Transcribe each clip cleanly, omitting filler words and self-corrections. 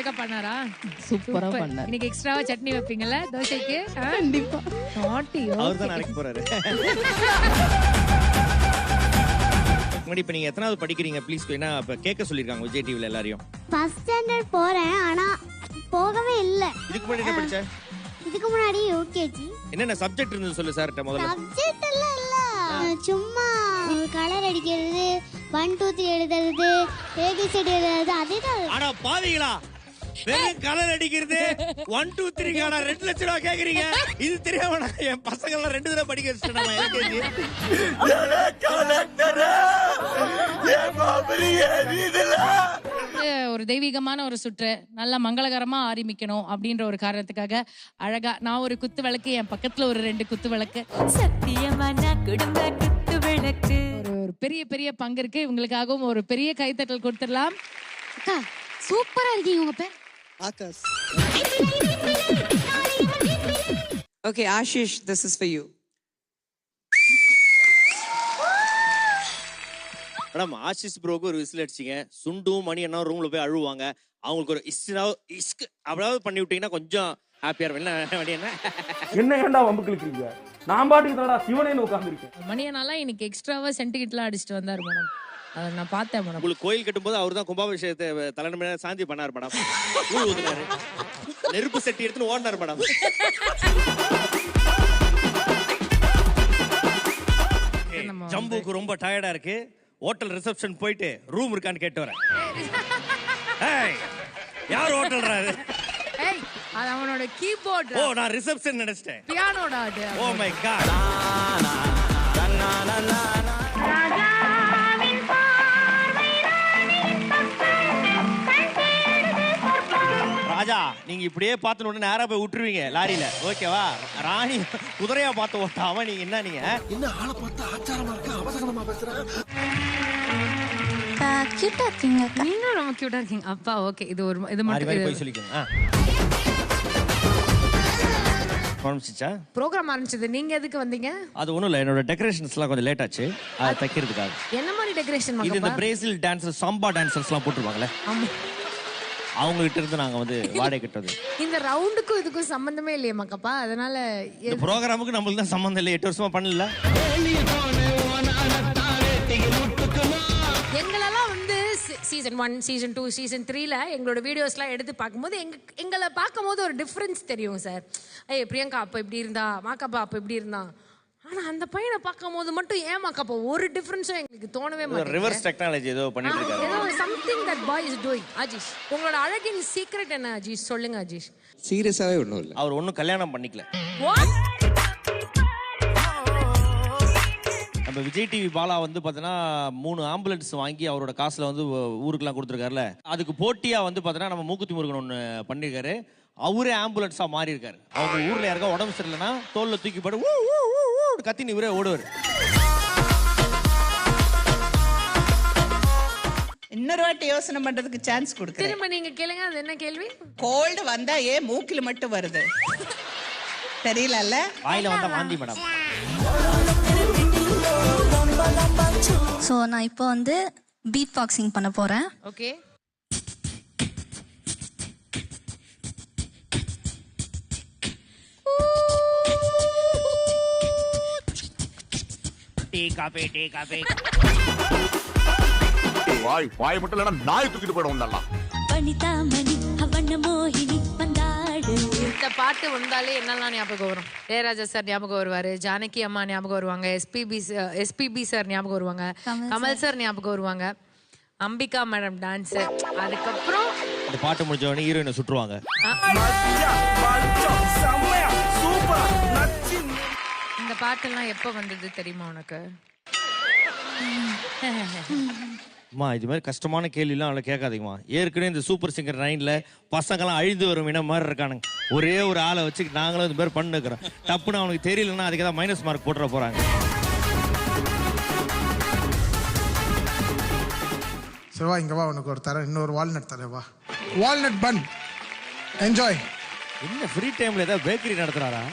அழகா பண்ணாரா? சூப்பரா பண்ணாரு. இன்னைக்கு எக்ஸ்ட்ராவா சட்னி வைப்பீங்கல்ல தோசைக்கு? கண்டிப்பா. நாட்டி. அவர்தான் நடக்க போறாரு. இப்ப நீங்க எத்தனாவது படிக்கிறீங்க ப்ளீஸ்? என்ன இப்ப கேட்க சொல்லிருக்காங்க விஜய் டிவில எல்லாரையும். ஃபர்ஸ்ட் ஸ்டாண்டர்ட் போறேன், ஆனா போகவே இல்ல. இதுக்கு முன்னாடி என்ன படிச்ச? இதுக்கு முன்னாடி யூகேஜி. என்னென்ன சப்ஜெக்ட் இருந்தது சொல்லு சார் முதல்ல. சப்ஜெக்ட் இல்ல சும்மா கலர் அடிக்கிறது, 1 2 3 எழுதுறது, ஏபிசிடி எழுதுறது, அதேதான். ஆனா பாவிங்களா, வெறும் கலர் அடிக்கிறது 1 2 3 கான 2 லட்சம் ரூபாய் கேக்குறீங்க. இது தெரியாம நான் என் பசங்க எல்லாம் 2 தடவை படிக்க வச்சிட்டேன். எல்கேஜி ஒரு தெய்வீகமான ஒரு சுற்று நல்ல மங்களகரமா ஆரம்பிக்கணும் அப்படின்ற ஒரு காரணத்துக்காக அழகா நான் ஒரு குத்து விளக்கு, என் பக்கத்துல ஒரு 2 குத்து விளக்கு, சத்தியமான குடும்ப குத்து விளக்கு. ஒரு பெரிய பெரிய பங்கு இருக்கு. இவங்களுக்காகவும் ஒரு பெரிய கைத்தட்டல் கொடுத்துடலாம். அக்கா சூப்பரா இருக்கீங்க. உங்க பேர்? Akash. Okay, Ashish, this is for you. Madam, Ashish ப்ரோக்கு ஒரு விசில் அடிச்சிங்க. சுண்டும் மணி என்ன ரூம்ல போய் அழுவாங்க. அவங்களுக்கு ஒரு இஸ்க் அப்படியாவது பண்ணி விட்டீங்கன்னா கொஞ்சம் ஹாப்பியா இருக்கும். என்ன ஏன்டா வம்பு கிழிக்கிறீங்க? நான் பாட்டுக்கு தான்டா சிவனேன்னு உட்கார்ந்திருக்கேன். மணியனாலாம் இன்னைக்கு எக்ஸ்ட்ராவா சென்டிகிட்லாம் அடிச்சுட்டு வந்தாரு மேடம். அதை நான் பார்த்தேன் மேடம். உங்களுக்கு கோயில் கட்டும்போது அவர் தான் கும்பாபிஷேகத்தை தலைமை சாந்தி பண்ணார் மேடம். ஊழ் ஊத்துனாரு, நெருப்பு சட்டி எடுத்துன்னு ஓடினார் மேடம். ஜம்புக்கு ரொம்ப டயர்டா இருக்கு. ஹோட்டல் ரிசப்ஷன் போயிட்டு ரூம் இருக்கான்னு கேட்டு வரேன். யார் ஹோட்டல்றாரு? அது அவனோட கீபோர்ட். ஓ, நான் ரிசப்ஷன் நினைச்சிட்டேன். பியானோட அது. Oh my God. ராஜா, நீங்க இப்படியே பார்த்த உடனே நேரா போய் விட்டுருவீங்க லாரியில. ஓகேவா? ராணி குதிரையா பார்த்து ஓட்டாம நீங்க என்ன ஆளை பார்த்தா ஆச்சாரமா இருக்கு, அவசரமா பேசுறேன். கியூட்டா இருக்கீங்க. நீங்களும் ரொம்ப கியூட்டா இருக்கீங்க. அப்பா ஓகே, இது ஒரு இது மட்டும் போய் சொல்லிக்கோங்க. ஆரம்பிச்சிச்சா? ப்ரோகிராம் ஆரம்பிச்சது. நீங்க எதுக்கு வந்தீங்க? அது ஒண்ணும் இல்ல, என்னோட டெக்கரேஷன்ஸ்லாம் கொஞ்சம் லேட் ஆச்சு. அதை தைக்கிறதுக்காக. என்ன மாதிரி டெக்கரேஷன்? இது இந்த பிரேசில் டான்சர், சாம்பா டான்சர்ஸ்லாம் போட்டுருவாங்களே, அவங்க கிட்ட இருந்து நாங்க வந்து வாடகை கட்டுறது. இந்த ரவுண்டுக்கும் இதுக்கும் சம்பந்தமே இல்லையே மக்கப்பா. அதனால இந்த ப்ரோகிராமுக்கு நம்மளுக்கு தான் சம்பந்தம் இல்லை. 8 வருஷமா பண்ணல. எங்களெல்லாம் வந்து சீசன் 1, சீசன் 2, சீசன் 3ல எங்களோட வீடியோஸ்லாம் எடுத்து பார்க்கும்போது எங்களை பார்க்கும்போது ஒரு டிஃப்ரென்ஸ் தெரியும் சார். பிரியங்கா அப்போ இப்படி இருந்தா, மாக்கப்பா அப்போ இப்படி இருந்தா. ஆனா அந்த பையனை பார்க்கும்போது மட்டும் ஏன் மாக்கப்பா ஒரு டிஃபரன்ஸும் எங்களுக்கு தோணவே மாட்டேங்குது. ரிவர்ஸ் டெக்னாலஜி ஏதோ பண்ணிட்டு இருக்காரு. ஏதோ something that boy is doing. Ajeesh, உங்களோட அழகின் சீக்ரெட் என்ன அஜீஷ்? சொல்லுங்க அஜீஷ். சீரியஸாவே ஒண்ணும் இல்ல. அவர் ஒன்னும் கல்யாணம் பண்ணிக்கல. நம்ம விஜய் டிவி பாலா வந்து பார்த்தீங்கன்னா 3 ஆம்புலன்ஸ் வாங்கி அவரோட காசுல வந்து ஊருக்குலாம் கொடுத்துருக்காருல, அதுக்கு போட்டியா வந்து பார்த்தீங்கன்னா நம்ம மூக்குத்தி முருகன் ஒன்று பண்ணியிருக்காரு. அவரே ஆம்புலன்ஸா மாறி இருக்காரு. அவங்க ஊர்ல யாருக்கா உடம்பு சரியில்லைன்னா தோல்ல தூக்கி போட்டு கத்தின்னு இவரே ஓடுவார். இன்னொரு வாட்டி யோசனை பண்றதுக்கு சான்ஸ் கொடுக்கிறேன். திரும்ப நீங்க கேளுங்க. அது என்ன கேள்வி? கோல்டு வந்தா ஏன் மூக்கில மட்டும் வருது? தெரியலல்ல. வாயில வந்தா வாந்தி மேடம். சோ நான் இப்போ வந்து பீட் பாக்ஸிங் பண்ண போறேன். ஓகே. Tea coffee. வாய் மட்டும் இல்லைன்னா நாய் தூக்கிட்டு போயிடும். வனிதா மணி அவன மோகினி வந்தாடு. இந்த பாட்டு வந்தாலே என்னெல்லாம் ஞாபகம் வரும்? இளையராஜா சார் ஞாபகம் வருவாரு, ஜானகி அம்மா ஞாபகம் வருவாங்க, எஸ்பிபி சார் ஞாபகம் வருவாங்க, கமல் சார் ஞாபகம் வருவாங்க, அம்பிகா மேடம் டான்ஸ். அதுக்கப்புறம் இந்த பாட்டு முடிஞ்ச உடனே ஹீரோயினை சுற்றுவாங்க. இந்த பாட்டெல்லாம் எப்போ வந்தது தெரியுமா உனக்கு? அம்மா, இது மாதிரி கஷ்டமான கேள்விலாம் அவளை கேட்காதீங்கம்மா. ஏற்கனவே இந்த சூப்பர் சிங்கர் 9ல பசங்களாம் அழிந்து வரும் இனம் மாதிரி இருக்கானுங்க. ஒரே ஒரு ஆளை வச்சு நாங்களும் இந்த மாதிரி பண்ணுக்கிறோம். தப்புன்னு அவனுக்கு தெரியலன்னா அதுக்கு தான் மைனஸ் மார்க் போட்டுற போறாங்க. சிவா, இங்க வா, உனக்கு ஒரு தரேன். இன்னொரு வால்நட் தரேன், வா. வால்நட் பன் என்ஜாய். என்ன ஃப்ரீ டைம்ல ஏதாவது பேக்கரி நடத்துறாரா?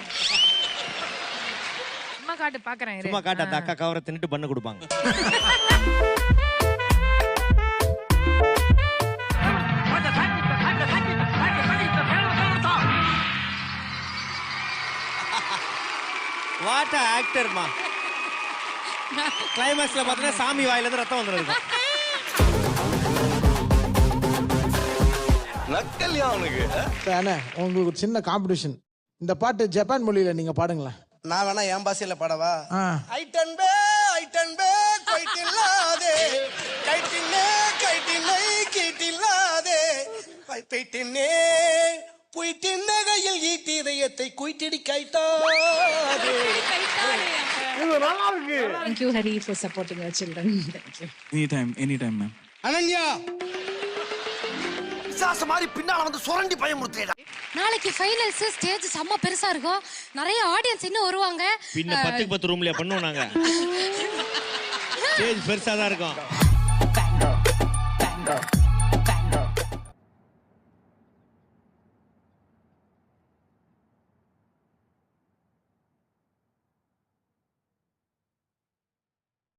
சும்மா காட்டு பாக்குறேன். சும்மா காட்டு. அந்த அக்கா கவரை தின்னுட்டு பண்ணு கொடுப்பாங்க. வாட் ஆக்டர்மா. கிளைமேக்ஸ்ல பார்த்தீங்கன்னா சாமி வாயில இருந்து ரத்தம் வந்துருக்கு. நக்கல்யா அவனுக்கு. அண்ணா உங்களுக்கு ஒரு சின்ன காம்படிஷன். இந்த பாட்டு ஜப்பான் மொழியில நீங்க பாடுங்களேன். நான் வேணா என் பாஷையில பாடவா? ஆ. ஐட்டன்பே கைட்டில்லாதே கைட்டினே கைட்டினை கீட்டில்லாதே பைட்டினே புயிட்டின்ன கையில் ஈட்டி இதயத்தை குயிட்டிடி கைட்டாதே. இது நல்லா இருக்கு. Thank you Hari for supporting our children. Thank you. Anytime ma'am. Ananya பிசாசு மாதிரி பின்னால வந்து சுரண்டி பயமுறுத்தேடா. நாளைக்கு ஃபைனல்ஸ் ஸ்டேஜ் செம்ம பெருசா இருக்கும். நிறைய ஆடியன்ஸ் இன்னும் வருவாங்க. பின்ன 10க்கு 10 ரூம்ல பண்ணுவோம் நாங்க. ஸ்டேஜ் பெருசா தான் இருக்கும்.